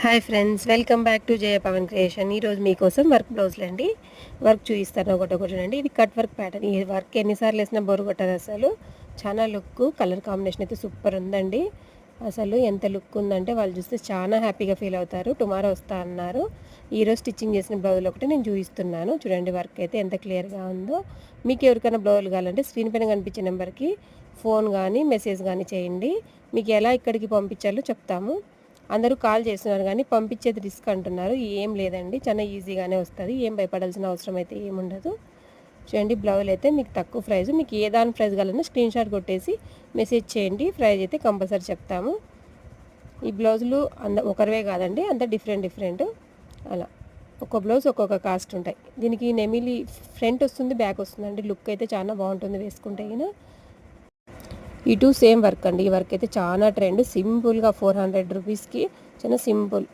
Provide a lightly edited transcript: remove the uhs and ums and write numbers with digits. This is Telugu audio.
Hi friends, welcome back to Jaya Pavan creation. ఈరోజు మీకోసం వర్క్ బ్లౌజ్లు అండి. వర్క్ చూపిస్తాను ఒకటి చూడండి. ఇది కట్ వర్క్ ప్యాటర్న్. ఈ వర్క్ ఎన్నిసార్లు వేసినా బోరు కొట్టదు అసలు. చాలా లుక్, కలర్ కాంబినేషన్ అయితే సూపర్ ఉందండి. అసలు ఎంత లుక్ ఉందంటే వాళ్ళు చూస్తే చాలా హ్యాపీగా ఫీల్ అవుతారు. టుమారో వస్తా అన్నారు. ఈరోజు స్టిచ్చింగ్ చేసిన బ్లౌజులు ఒకటి నేను చూపిస్తున్నాను. చూడండి వర్క్ అయితే ఎంత క్లియర్గా ఉందో. మీకు ఎవరికైనా బ్లౌజులు కావాలంటే స్క్రీన్ పైన కనిపించే నెంబర్కి ఫోన్ కానీ మెసేజ్ కానీ చేయండి. మీకు ఎలా ఇక్కడికి పంపించాలో చెప్తాము. అందరూ కాల్ చేస్తున్నారు కానీ పంపించేది రిస్క్ అంటున్నారు. ఏం లేదండి, చాలా ఈజీగానే వస్తుంది. ఏం భయపడాల్సిన అవసరం అయితే ఏముండదు. చూడండి బ్లౌజ్ అయితే మీకు తక్కువ ప్రైస్. మీకు ఏ దాని ప్రైస్ కావాలన్నా స్క్రీన్ షాట్ కొట్టేసి మెసేజ్ చేయండి. ప్రైస్ అయితే కంపల్సరీ చెప్తాము. ఈ బ్లౌజులు ఒకరివే కాదండి, అంత డిఫరెంట్ అలా ఒక్కో బ్లౌజ్ ఒక్కొక్క కాస్ట్ ఉంటాయి. దీనికి నెమిలి ఫ్రంట్ వస్తుంది, బ్యాక్ వస్తుందండి. లుక్ అయితే చాలా బాగుంటుంది వేసుకుంటే. ఇటు సేమ్ వర్క్ అండి. ఈ వర్క్ అయితే చాలా ట్రెండ్. సింపుల్గా 400 రూపీస్కి చాలా సింపుల్.